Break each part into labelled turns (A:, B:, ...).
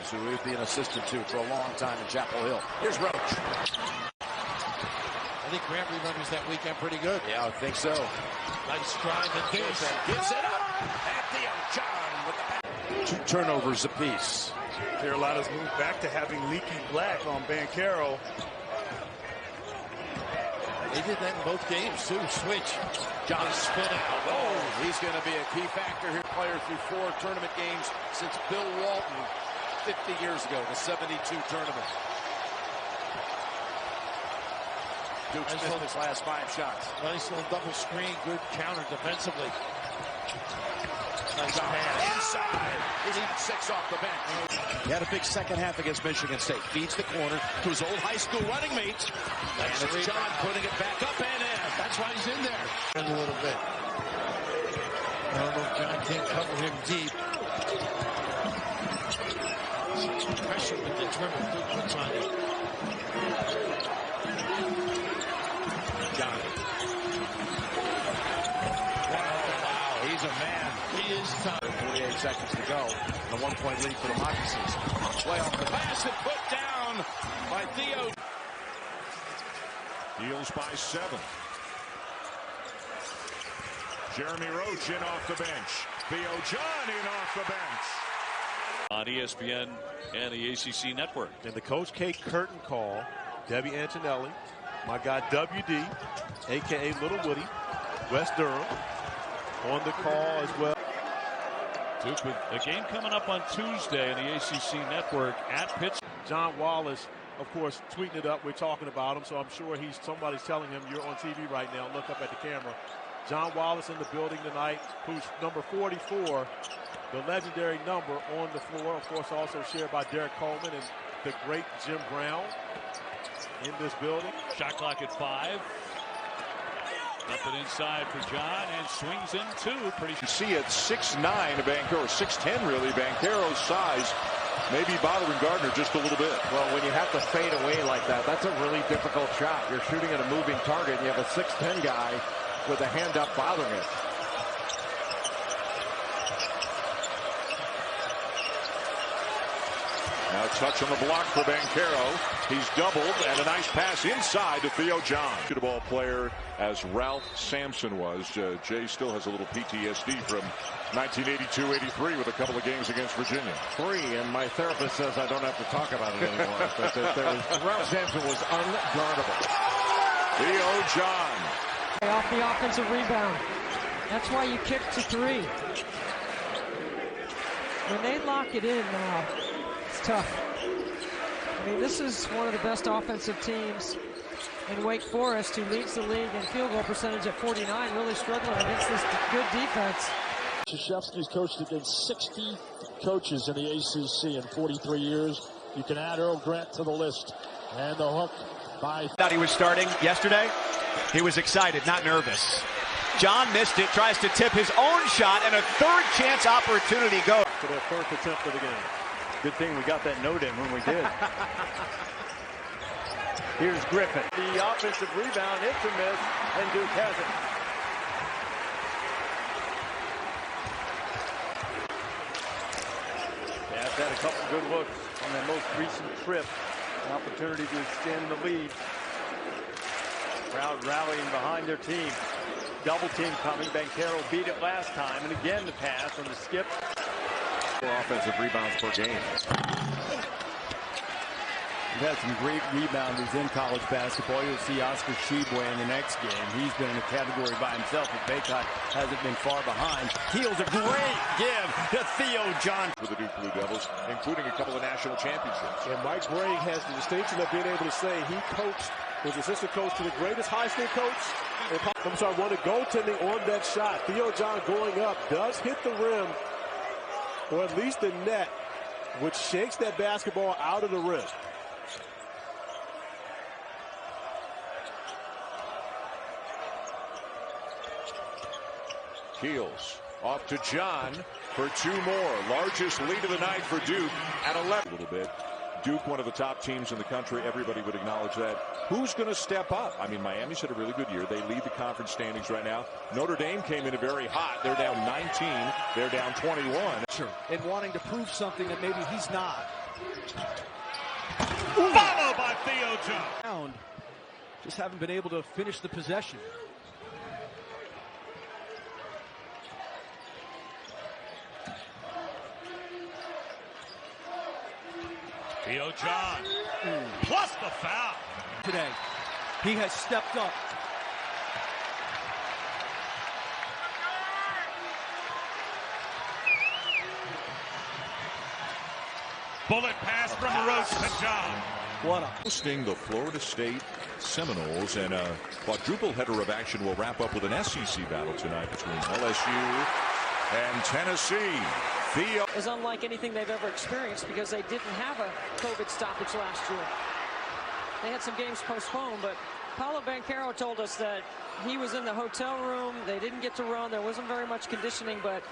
A: Williams, who would be an assistant to for a long time in Chapel Hill. Here's Roach.
B: I think Grant remembers that weekend pretty good.
A: Yeah, I think so.
B: Nice drive and gives it up. And Theo John with the back.
A: 2 turnovers apiece.
C: Carolina's moved back to having Leaky Black on Banchero.
B: They did that in both games, too. Switch. John spin out.
A: Oh, he's going to be a key factor here. Player through 4 tournament games since Bill Walton 50 years ago, the 72 tournament. Duke's missed his last 5 shots.
B: Nice little double screen. Good counter defensively. Nice pass.
A: Inside. He's got 6 off the bench. He had a big second half against Michigan State. Feeds the corner to his old high school running mates. And it's John putting it back up and in. That's why he's in there.
B: A little bit. I don't know if John can't cover him deep. Pressure with the dribble. Duke puts on it.
A: John. Wow, he's a man.
B: He is tough.
A: 48 seconds to go. A 1-point lead for the Moccasins. Way off the pass and put down by Theo.
D: Heels by 7. Jeremy Roach in off the bench. Theo John in off the bench.
E: On ESPN and the ACC network.
C: And the Coach K curtain call, Debbie Antonelli, my guy WD, a.k.a. Little Woody, West Durham, on the call as well.
E: Duke with a game coming up on Tuesday on the ACC network at Pittsburgh.
C: John Wallace, of course, tweeting it up. We're talking about him, so I'm sure somebody's telling him you're on TV right now. Look up at the camera. John Wallace in the building tonight, who's number 44, the legendary number on the floor. Of course, also shared by Derek Coleman and the great Jim Brown in this building.
E: Shot clock at 5. Up and inside for John and swings in 2. Pretty.
D: You see at 6'9", Banchero, 6'10", really. Banchero's size maybe bothering Gardner just a little bit.
F: Well, when you have to fade away like that, that's a really difficult shot. You're shooting at a moving target, and you have a 6'10" guy with a hand up bothering it.
D: Now touch on the block for Banchero. He's doubled, and a nice pass inside to Theo John. Basketball player as Ralph Sampson was. Jay still has a little PTSD from 1982-83 with a couple of games against Virginia.
F: 3, and my therapist says I don't have to talk about it anymore. Ralph Sampson was unguardable.
D: Theo John.
G: Off the offensive rebound. That's why you kick to 3. When they lock it in now, it's tough. I mean, this is one of the best offensive teams in Wake Forest, who leads the league in field goal percentage at 49, really struggling against this good defense.
H: Krzyzewski's coached against 60 coaches in the ACC in 43 years. You can add Earl Grant to the list. And the hook by...
I: Thought he was starting yesterday. He was excited, not nervous. John missed it, tries to tip his own shot, and a third chance opportunity goes.
F: For their first attempt of the game. Good thing we got that note in when we did. Here's Griffin. The offensive rebound, it's a miss, and Duke has it. They've had a couple good looks on their most recent trip. An opportunity to extend the lead. Crowd rallying behind their team. Double team coming. Banchero beat it last time, and again the pass on the skip. 4 offensive rebounds per game. We've had some great rebounders in college basketball. You'll see Oscar Tshiebwe in the next game. He's been in a category by himself, but Baycott hasn't been far behind. Heels a great give to Theo John.
D: For the Duke Blue Devils, including a couple of national championships.
C: And Mike Bragg has the distinction of being able to say he coached, was assistant coach to the greatest high school coach. I'm sorry, one of goaltending on that shot. Theo John going up, does hit the rim, or at least the net, which shakes that basketball out of the rim.
D: Keels off to John for 2 more. Largest lead of the night for Duke at 11. A little bit. Duke, one of the top teams in the country. Everybody would acknowledge that. Who's going to step up? I mean, Miami's had a really good year. They lead the conference standings right now. Notre Dame came in very hot. They're down 19. They're down 21.
J: And wanting to prove something that maybe he's not.
E: Followed by Theo John.
J: Just haven't been able to finish the possession.
E: Theo John plus the foul.
J: Today, he has stepped up.
E: Bullet pass from Roach to John.
D: Hosting the Florida State Seminoles, and a quadruple header of action will wrap up with an SEC battle tonight between LSU and Tennessee. Theo
G: is unlike anything they've ever experienced because they didn't have a COVID stoppage last year. They had some games postponed, but Paulo Banchero told us that he was in the hotel room. They didn't get to run. There wasn't very much conditioning, but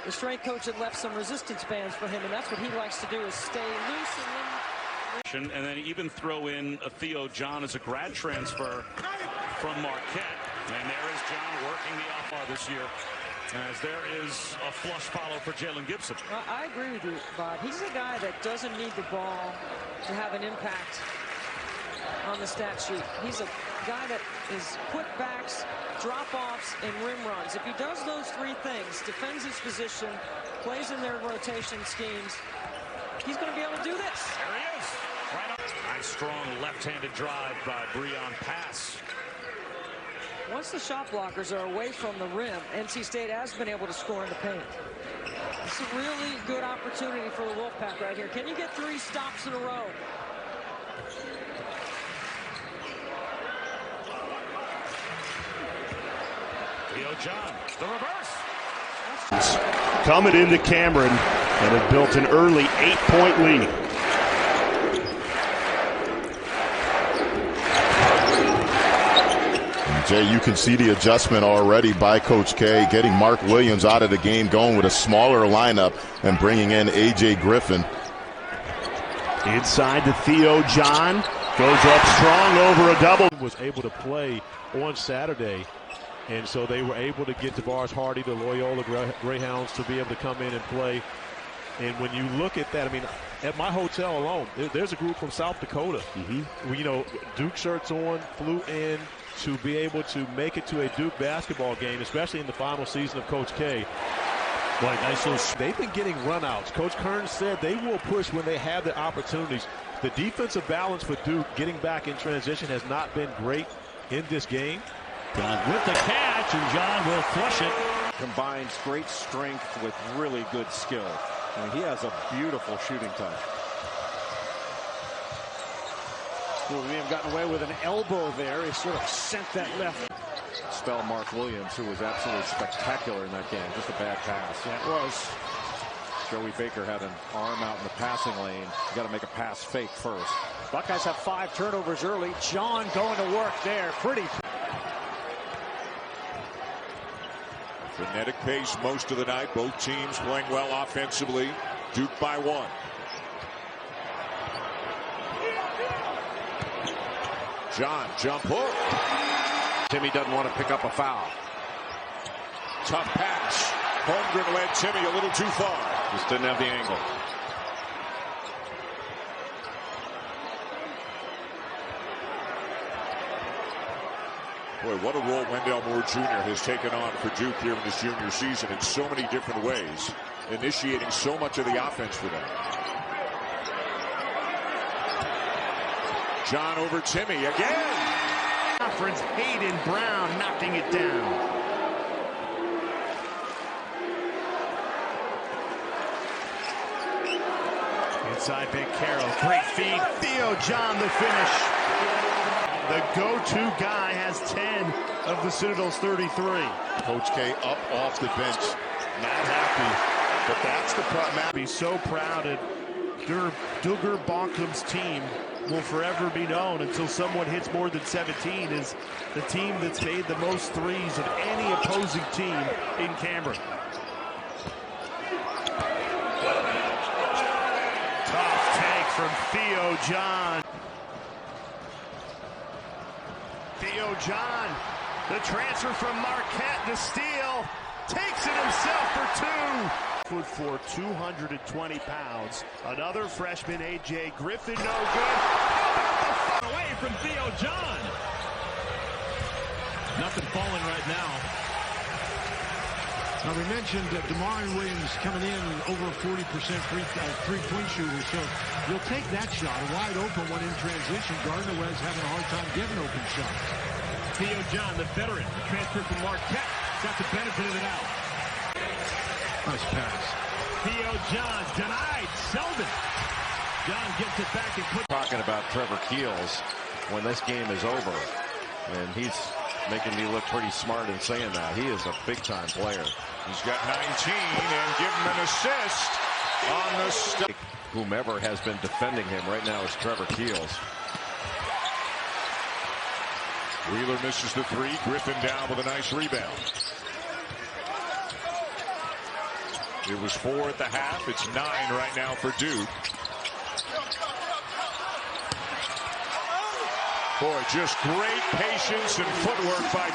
G: the strength coach had left some resistance bands for him, and that's what he likes to do, is stay loose
E: and then even throw in a Theo John as a grad transfer from Marquette. And there is John working the off this year, as there is a flush follow for Jalen Gibson.
G: I agree with you, Bob. He's a guy that doesn't need the ball to have an impact on the stat sheet. He's a guy that is putbacks, drop-offs, and rim runs. If he does those three things, defends his position, plays in their rotation schemes, he's going to be able to do this.
E: There he is. Right on. Nice, strong left-handed drive by Breon Pass.
G: Once the shot blockers are away from the rim, NC State has been able to score in the paint. It's a really good opportunity for the Wolfpack right here. Can you get 3 stops in a row?
E: Theo John, the reverse.
K: Coming into Cameron and have built an early 8-point lead.
L: Jay, you can see the adjustment already by Coach K, getting Mark Williams out of the game, going with a smaller lineup and bringing in A.J. Griffin.
K: Inside to Theo John, goes up strong over a double.
C: Was able to play on Saturday, and so they were able to get Tavares Hardy, the Loyola Greyhounds, to be able to come in and play. And when you look at that, I mean, at my hotel alone, there's a group from South Dakota. You know, Duke shirts on, flew in to be able to make it to a Duke basketball game, especially in the final season of Coach K.
K: Boy, nice little...
C: They've been getting runouts. Coach Kern said they will push when they have the opportunities. The defensive balance for Duke getting back in transition has not been great in this game.
K: John with the catch, and John will flush it.
F: Combines great strength with really good skill. I mean, he has a beautiful shooting touch. Well, we may have gotten away with an elbow there. He sort of sent that left. Spell Mark Williams, who was absolutely spectacular in that game. Just a bad pass. Yeah, it was. Joey Baker had an arm out in the passing lane. You got to make a pass fake first. Buckeyes have 5 turnovers early. John going to work there. Pretty.
D: Frenetic pace most of the night. Both teams playing well offensively. Duke by 1. John, jump hook.
F: Timmy doesn't want to pick up a foul.
D: Tough pass. Holmgren led Timmy a little too far.
F: Just didn't have the angle.
D: Boy, what a role Wendell Moore Jr. has taken on for Duke here in his junior season in so many different ways, initiating so much of the offense for them. John over Timmy again.
K: Conference, Hayden Brown knocking it down. Inside Banchero, great feed. Theo John the finish. The go-to guy has 10 of the Citadel's 33.
L: Coach K up off the bench.
K: Not happy, but that's the problem. Be so proud of Duggar Bonkum's team. Will forever be known until someone hits more than 17 is the team that's made the most threes of any opposing team in Cameron. Tough take from Theo John. Theo John, the transfer from Marquette to steal, takes it himself for 2. For 220 pounds. Another freshman, A.J. Griffin, no good.
B: Away from Theo John. Nothing falling right now.
M: Now, we mentioned DeMar Williams coming in over a 40% three-point shooter, so you'll take that shot, a wide open one in transition. Gardner-Webb's having a hard time getting open shots.
B: Theo John, the veteran, transferred from Marquette, got the benefit of it out.
M: Nice pass.
B: Theo John denied. Selden. John gets it back and puts.
D: Talking about Trevor Keels when this game is over, and he's making me look pretty smart in saying that. He is a big-time player. He's got 19 and give him an assist on the stick. Whomever has been defending him right now is Trevor Keels. Wheeler misses the three. Griffin down with a nice rebound. It was 4 at the half. It's 9 right now for Duke. Boy, just great patience and footwork by